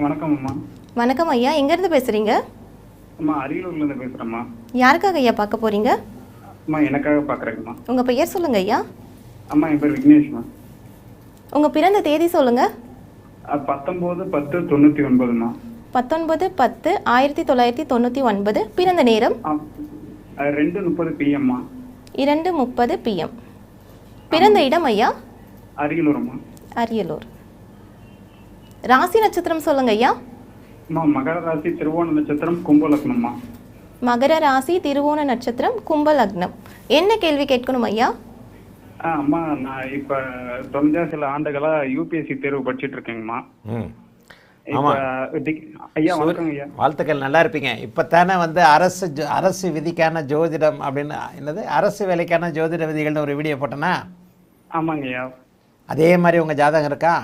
வணக்கம் அம்மா. வணக்கம் ஐயா, எங்கேருந்து பேசுகிறீங்க? அம்மா அரியலூர்லேருந்து பேசுகிறேம்மா. யாருக்காக ஐயா பார்க்க போகிறீங்க? அம்மா எனக்காக பார்க்குறேங்கம்மா. உங்கள் பெயர் சொல்லுங்கள் ஐயா. அம்மா என் பேர் விக்னேஷ்மா. உங்கள் பிறந்த தேதி சொல்லுங்கள். 19/10/99ம்மா. 19/10/1999. பிறந்த நேரம் 2:30 PM. 2:30 PM. பிறந்த இடம் ஐயா? அரியலூர்மா. அரியலூர். ராசி நட்சத்திரம் சொல்லுங்க ஐயா. அம்மா மகர ராசி, திருவோண நட்சத்திரம், கும்ப லக்னம்மா. மகர ராசி, திருவோண நட்சத்திரம், கும்ப லக்னம். என்ன கேள்வி கேட்கணும் ஐயா? அம்மா நான் இப்போ தொடர்ந்த சில ஆண்டுகளா யூபிஎஸ்சி தேர்வு படிச்சுட்டு இருக்கேங்கம்மா. ஐயா வணக்கம் ஐயா. வாழ்த்துக்கள், நல்லா இருப்பீங்க. இப்போ தானே வந்து அரசு விதிக்கான ஜோதிடம் அப்படின்னு என்னது அரசு வேலைக்கான ஜோதிட விதிகள்னு ஒரு வீடியோ போட்டேன்னா? ஆமாங்க ஐயா. அதே மாதிரி உங்கள் ஜாதகம் இருக்கா?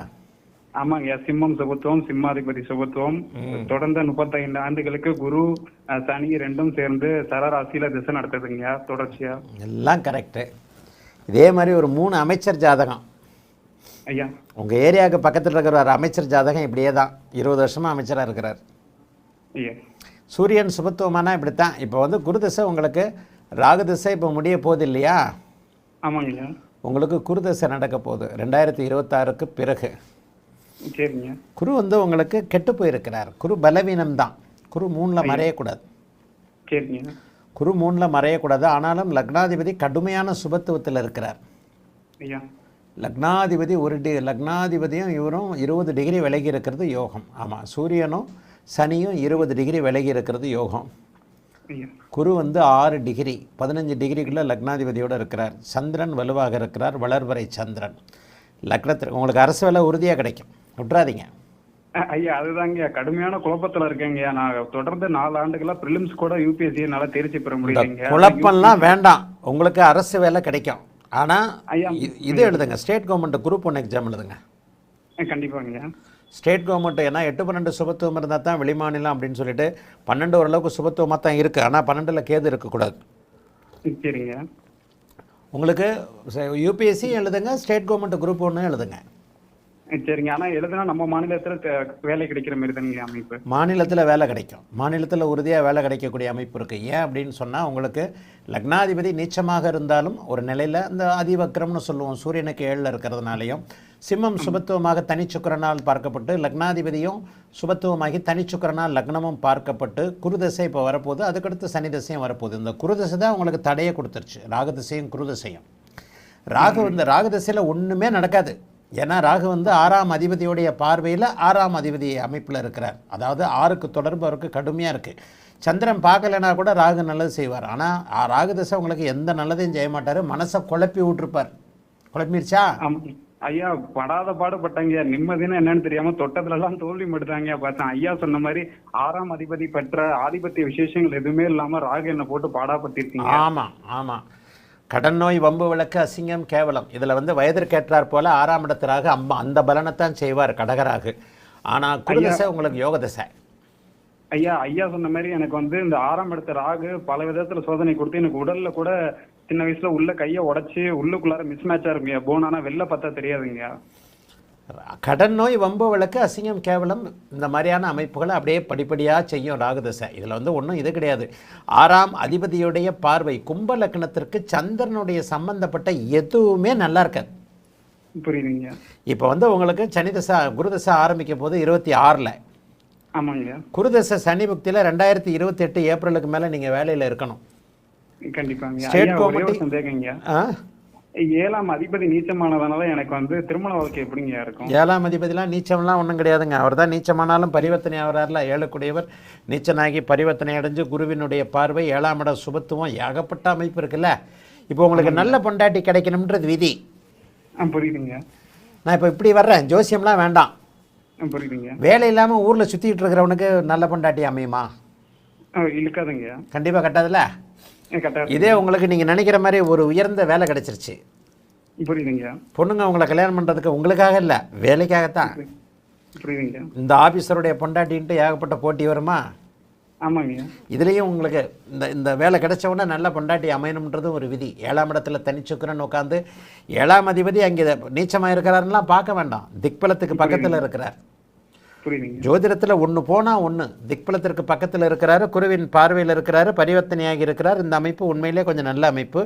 ஆமாங்க ஐயா. சிம்மம் சுபத்துவம், சிம்மாதிபதி சுபத்துவம். தொடர்ந்து 35 ஆண்டுகளுக்கு குரு சனி ரெண்டும் சேர்ந்து சரராசியில திசை நடத்துதுங்க தொடர்ச்சியா. எல்லாம் கரெக்டு. இதே மாதிரி ஒரு 3 அமைச்சர் ஜாதகம் ஐயா. உங்கள் ஏரியாவுக்கு பக்கத்தில் இருக்கிற ஒரு அமைச்சர் ஜாதகம் இப்படியே தான் 20 வருஷமாக அமைச்சராக இருக்கிறார். ஐயா சூரியன் சுபத்துவமானா இப்படித்தான். இப்போ வந்து குரு திசை உங்களுக்கு, ராகு திசை இப்போ முடிய போகுது இல்லையா? ஆமாங்க ஐயா. உங்களுக்கு குரு திசை நடக்க போகுது 2026க்கு பிறகு. சரிங்க. குரு வந்து உங்களுக்கு கெட்டு போயிருக்கிறார். குரு பலவீனம் தான். குரு 3ல் மறையக்கூடாது. சரிங்க. குரு 3ல் மறையக்கூடாது. ஆனாலும் லக்னாதிபதி கடுமையான சுபத்துவத்தில் இருக்கிறார். ஐயா லக்னாதிபதி லக்னாதிபதியும் இவரும் 20 டிகிரி விலகி இருக்கிறது யோகம். ஆமாம், சூரியனும் சனியும் 20 டிகிரி விலகி இருக்கிறது யோகம். குரு வந்து 6 டிகிரி 15 டிகிரிக்குள்ளே லக்னாதிபதியோடு இருக்கிறார். சந்திரன் வலுவாக இருக்கிறார், வளர்வரை சந்திரன். லக்னத்திற்கு உங்களுக்கு அரசு வேலை உறுதியாக கிடைக்கும், விட்டுறாதீங்க. ஐயா அதுதாங்க கடுமையான குழப்பத்தில் இருக்கேங்க. நான் தொடர்ந்து 4 ஆண்டுகளா பிரிலிம்ஸ் கூட யூபிஎஸ்சி என்னால் தேர்ச்சி பெற முடியலைங்க. குழப்பம்லாம் வேண்டாம், உங்களுக்கு அரசு வேலை கிடைக்கும். ஆனால் இது எழுதுங்க, ஸ்டேட் கவர்மெண்ட் குரூப் 1 எக்ஸாம் எழுதுங்க. கண்டிப்பாங்க. ஸ்டேட் கவர்மெண்ட் ஏன்னா 8-12 சுபத்துவம் இருந்தால் தான் வெளிமாநிலம் அப்படின்னு சொல்லிட்டு 12 ஓரளவுக்கு சுபத்துவமாக தான் இருக்குது. ஆனால் 12ல் கேது இருக்கக்கூடாது. சரிங்க. உங்களுக்கு யூபிஎஸ்சி எழுதுங்க, ஸ்டேட் கவர்மெண்ட் குரூப் 1 எழுதுங்க. சரிங்க. ஆனால் எழுதுனா நம்ம மாநிலத்தில் வேலை கிடைக்கிற மாதிரி தானுங்க அமைப்பு? மாநிலத்தில் வேலை கிடைக்கும். மாநிலத்தில் உறுதியாக வேலை கிடைக்கக்கூடிய அமைப்பு இருக்குது. ஏன் அப்படின்னு சொன்னால் உங்களுக்கு லக்னாதிபதி நீச்சமாக இருந்தாலும் ஒரு நிலையில் இந்த அதிவக்ரம்னு சொல்லுவோம், சூரியனுக்கு 7ல் இருக்கிறதுனாலையும், சிம்மம் சுபத்துவமாக தனிச்சுக்கரனால் பார்க்கப்பட்டு லக்னாதிபதியும் சுபத்துவமாகி தனிச்சுக்கரனால் லக்னமும் பார்க்கப்பட்டு குருதசை இப்போ வரப்போகுது. அதுக்கடுத்து சனி தசையும் வரப்போகுது. இந்த குருதசை தான் உங்களுக்கு தடையை கொடுத்துருச்சு, ராகுதசையும் குருதசையும். ராகு தசையில் ஒன்றுமே நடக்காது. ஏன்னா ராகு வந்து 6ஆம் அதிபதியோடைய பார்வையில் 6ஆம் அதிபதி அமைப்பில் இருக்கிறார். அதாவது 6க்கு தொடர்பு அவருக்கு கடுமையாக இருக்குது. சந்திரன் பார்க்கலைன்னா கூட ராகு நல்லது செய்வார். ஆனால் ராகு தசை உங்களுக்கு எந்த நல்லதையும் செய்ய மாட்டார், மனசை குழப்பி விட்டுருப்பார். குழப்பிடுச்சா? ஐயா படாத பாடுபட்டாங்க. நிம்மதினு என்னன்னு தெரியாம தொட்டதுலாம் தோல்வி மட்டும்தாங்க பார்த்தேன். ஐயா சொன்ன மாதிரி 6ஆம் அதிபதி பெற்ற ஆதிபத்திய விசேஷங்கள் எதுவுமே இல்லாம ராகு என்ன போட்டு பாடாப்பட்டிருக்கீங்க. ஆமாம் ஆமாம். கடன் நோய், வம்பு விளக்கு, அசிங்கம், கேவலம். இதில் வந்து வயதிற்கேற்றார் போல 6ஆம் இடத்திராக அந்த பலனைத்தான் செய்வார் கடகராகு. ஆனால் குருதசை உங்களுக்கு யோக தசை. ஐயா சொன்ன மாதிரி எனக்கு வந்து இந்த 6ஆம் இடத்து ராகு பல விதத்துல சோதனை கொடுத்து எனக்கு உடல்ல கூட சின்ன வயசுல உள்ள கையை உடைச்சு உள்ளுக்குள்ளார மிஸ் மேட்சா இருக்குங்க. போனானா வெளில பார்த்தா தெரியாதுங்க. கடன் நோய், வம்பு விளக்கு, அசிங்கம், கேவலம் இந்த மாதிரியான அமைப்புகளை அப்படியே படிப்படியாக செய்யும் ராகுதசை. இதில் வந்து ஒன்றும் இது கிடையாது. 6ஆம் அதிபதியுடைய பார்வை கும்ப லக்னத்திற்கு சந்திரனுடைய சம்பந்தப்பட்ட எதுவுமே நல்லா இருக்காது. புரியுதுங்க. இப்போ வந்து உங்களுக்கு சனிதசை குருதசை ஆரம்பிக்கும் போது 26ல். ஆமாங்க. குருதசை சனி புக்தியில் 2028 ஏப்ரலுக்கு மேலே நீங்கள் வேலையில் இருக்கணும். கண்டிப்பாங்க. ஸ்டேட் கவர்மெண்ட் சந்தேகங்க. 7ஆம் அதிபதி நீச்சமானதுனால எனக்கு வந்து திருமண வாழ்க்கை எப்படிங்க இருக்கும்? 7ஆம் அதிபதிலாம் நீச்சம்லாம் ஒன்றும் கிடையாதுங்க. அவர் தான் நீச்சமானாலும் பரிவர்த்தனை ஆகிறார்ல. 7 நீச்சனாகி பரிவர்த்தனை அடைஞ்சு குருவினுடைய பார்வை 7ஆம் இட சுபத்துவம் ஏகப்பட்ட அமைப்பு இருக்குல்ல. இப்போ உங்களுக்கு நல்ல பொண்டாட்டி கிடைக்கணும்ன்றது விதி. புரியுதுங்க. நான் இப்போ இப்படி வர்றேன், ஜோசியம்லாம் வேண்டாம். புரியுதுங்க. வேலை இல்லாமல் ஊரில் சுற்றிட்டு இருக்கிறவனுக்கு நல்ல பொண்டாட்டி அமையுமா? இருக்காதுங்க. கண்டிப்பாக கட்டாதுல்ல. இதே உங்களுக்கு நீங்கள் நினைக்கிற மாதிரி ஒரு உயர்ந்த வேலை கிடைச்சிருச்சு. புரியுதுங்க. பொண்ணுங்க உங்களை கல்யாணம் பண்ணுறதுக்கு உங்களுக்காக இல்லை, வேலைக்காகத்தான். புரியுதுங்க. இந்த ஆஃபீஸருடைய பொண்டாட்டின்ட்டு ஏகப்பட்ட போட்டி வருமா? ஆமாங்க. இதுலேயும் உங்களுக்கு இந்த வேலை கிடைச்ச உடனே நல்ல பொண்டாட்டி அமையணுன்றது ஒரு விதி. 7ஆம் இடத்துல தனிச்சுக்கிறன்னு உட்காந்து 7ஆம் அதிபதி அங்கே நீச்சமாக இருக்கிறாருலாம் பார்க்க வேண்டாம், திக்பலத்துக்கு பக்கத்தில் இருக்கிறார். புரியுதுங்க. ஜோதிடத்தில் ஒன்று போனால் ஒன்று, திக்பலத்திற்கு பக்கத்தில் இருக்கிறாரு, குருவின் பார்வையில் இருக்கிறாரு, பரிவர்த்தனையாகி இருக்கிறார். இந்த அமைப்பு உண்மையிலே கொஞ்சம் நல்ல அமைப்பு.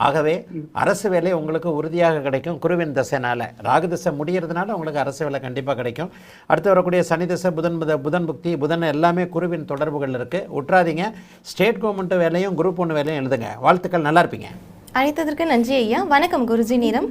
ஆகவே அரசு வேலை உங்களுக்கு உறுதியாக கிடைக்கும். குருவின் தசைனால, ராகு தசை முடிகிறதுனால உங்களுக்கு அரசு வேலை கண்டிப்பாக கிடைக்கும். அடுத்து வரக்கூடிய சனி தசை, புதன் புக்தி, புதன் எல்லாமே குருவின் தொடர்புகள் இருக்குது. விட்றாதீங்க. ஸ்டேட் கவர்மெண்ட் வேலையும் குரூப் 1 வேலையும் எழுதுங்க. வாழ்த்துக்கள், நல்லா இருப்பீங்க. அழைத்ததற்கு நன்றி ஐயா. வணக்கம் குருஜி நேரம்.